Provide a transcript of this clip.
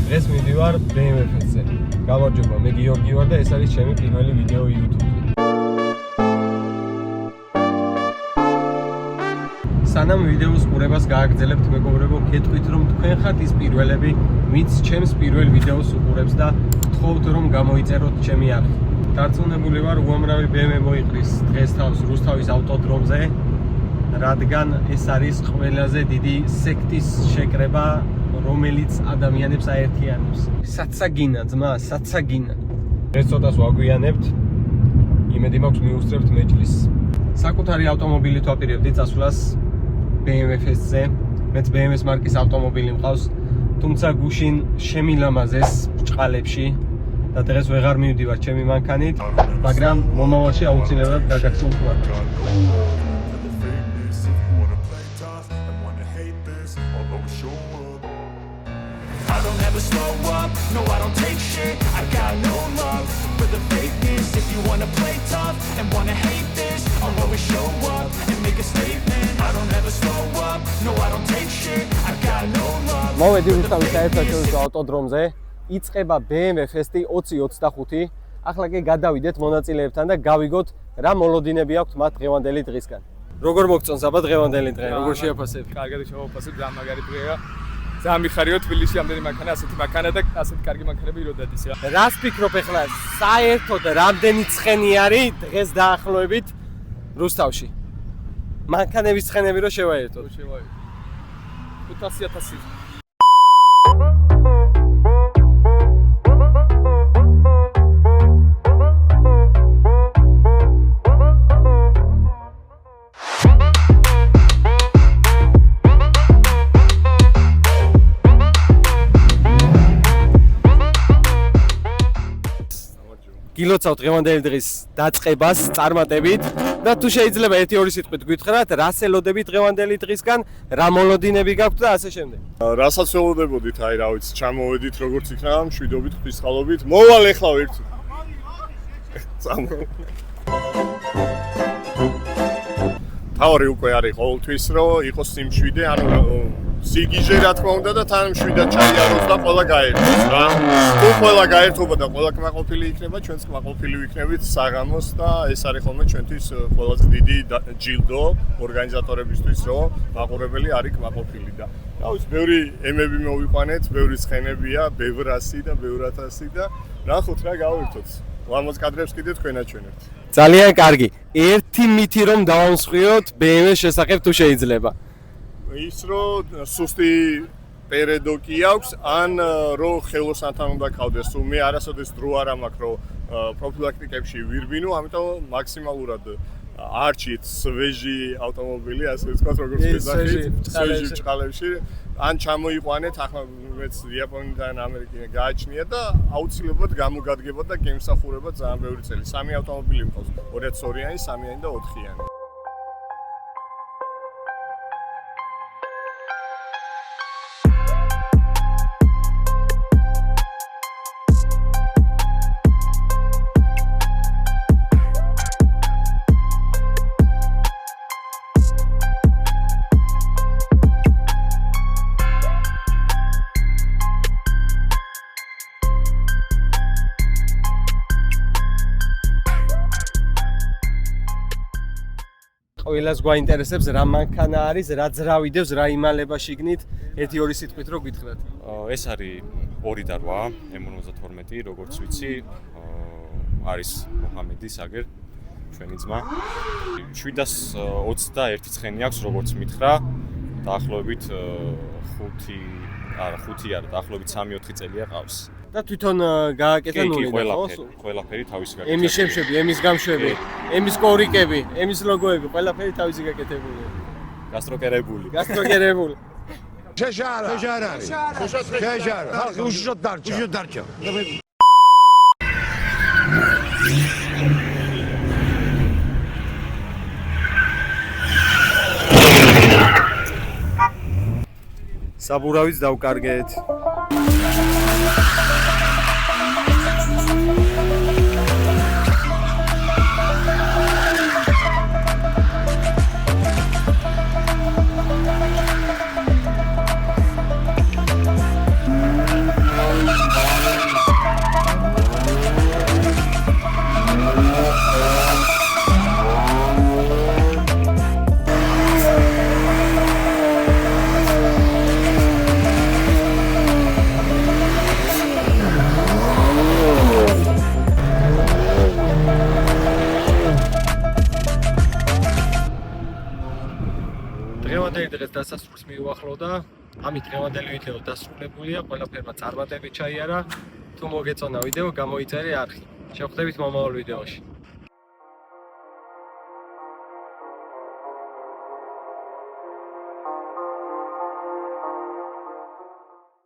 დღეს მივიდივარ BMW Fest-ზე. გამარჯობა, მე გიორგი ვარ და ეს არის ჩემი პირველი ვიდეო YouTube-ზე. სანამ ვიდეოს ყურებას გააგრძელებთ, მეგობრებო, გეტყვით რომ თქვენ ხართ ის პირველები, ვინც ჩემს პირველ ვიდეოს უყურებს და გთხოვთ რომ გამოიწეროთ ჩემი არხი. დარწმუნებული ვარ, უამრავი BMW მოიყრის დღეს თავს რუსთავის ავტოდრომზე, რადგან ეს არის ყველაზე დიდი სექტის შეკრება, რომელიც ადამიანებს აერთიანებს. საცაგინა ძმა, საცაგინა. ეს ცოტას ვაგვიანებთ. იმედი მაქვს მიუსწრებთ მეჯლისს. საკუთარი ავტომობილით ვაპირებდი წასვლას BMW Fest-ზე. მეც BMW-ს მარკის ავტომობილი მყავს, თუმცა გუშინ შემილამაზეს ბრჭყალებში და დღეს ვეღარ მივდივარ ჩემი მანქანით, მაგრამ მომავალში აუცილებლად გაგაცნობთ. Slow up, no I don't take shit, I got no love for the fakeness. If you wanna play tough and wanna hate this, I'll always show up and make a statement. I don't ever slow up, no I don't take shit, I got no love. მოვედი რუსთავის საერთაშორისო ავტოდრომზე, იწყება BMW Fest-ი 2025. ახლა კი გადავიდეთ მონაწილეებთან და გავიგოთ რა მოლოდინები აქვთ მათ დღევანდელი დღისგან. როგორ მოგწონს აბა დღევანდელი დღე, როგორ შეაფასებთ? კარგად შევაფასებ, ძალიან მაგარი დღეა. ძალიან მიხარიო თბილისში ამდენი მანქანა, ასეთი მანქანა და ასეთი კარგი მანქანები იროდადის რა. რას ფიქრობ ახლა საერთოდ რამდენი ცხენი არის დღეს დაახლოებით რუსთავში? მანქანების ცხენები რო შევაერთოთ. შევაერთოთ. 500,000. გილოცავთ დღევანდელი დღის დაწყებას წარმატებით და თუ შეიძლება 1-2 სიტყვით გითხრათ, რას ელოდებით დღევანდელი დღისგან, რა მოლოდინები გაქვთ და ასე შემდეგ. რასაც ველოდებოდით, აი რა ვიცი, ჩამოვედით როგორც იქნება, მშვიდობით, ღვთისმხალობით. მოვალ ეხლა ერთ. თავი უკვე არის ყოველთვის რომ იყოს სიმშვიდე, ანუ სიგიჟე რა თქმა უნდა და თან მშვიდად ჩაიაროს და ყველა გაერთოს რა. თუ ყველა გაერთობა და ყველა კმაყოფილი იქნება, ჩვენც კმაყოფილი ვიქნებით საღამოს და ეს არის ხოლმე ჩვენთვის ყველაზე დიდი ჯილდო ორგანიზატორებისთვის, რომ მაყურებელი არის კმაყოფილი და რა ვიცი, ბევრი ემები მოვიყვანეთ, ბევრი ცხენებია, ბევრასი და ბევრათასი და ნახოთ რა გავერთოთ. ლამაზ კადრებს კიდე თქვენ აჩვენებთ. ძალიან კარგი. ერთი მითი რომ დავამსხვიოთ BMW-ს შესახებ თუ შეიძლება. ის რომ სუსტი პერედო კი აქვს, ან რომ ხელოსანთან უნდა გავდეს, თუ მე არასოდეს დრო არ მაქვს რომ პროფილაქტიკებში ვირბინო, ამიტომ მაქსიმალურად არჩით სვეჟი ავტომობილი, ასე ვთქვათ, როგორც ვეძახით, სვეჟი ბრჭყალებში, ან ჩამოიყვანეთ, ახლა მეც იაპონიიდან ამერიკიდან გააჩნია და აუცილებლად გამოგადგება და გემსახურება ძალიან ბევრი წელი. 3 ავტომობილი მყავს, 2002-იანი, 3-იანი და 4-იანი. ყველას გვაინტერესებს რა მანქანა არის, რა ძრავიდებს, რა იმალება შიგნით, 1-2 სიტყვით რო გითხრათ. ეს არის 2 და 8 M52, როგორც ვიცი, არის მოჰამედი საგერ, ჩვენი ძმა. 721 ცხენი აქვს, როგორც მითხრა, დაახლოებით 5 არა, დაახლოებით 3-4 წელია ყავს. და თვითონ გააკეთა ნული და ყველაფერი თავისი გაკეთებულია. ემის შემშვები, ემის გამშვები, ემის კორიკები, ემის ლოგოები, ყველაფერი თავისი გაკეთებულია. გასტროკერებული. შეჟარა. ხალხი უშიშოდ დარჩა. საბურავიც დავკარგეთ. დღევანდელი დღეს დასასრულს მიუახლოვდა. ამით დღევანდელი ვიდეო დასრულებულია, ყველაფერმა წარმატებით ჩაიარა. თუ მოგეწონა ვიდეო, გამოიწერე არხი. შევხვდებით მომავალ ვიდეოში.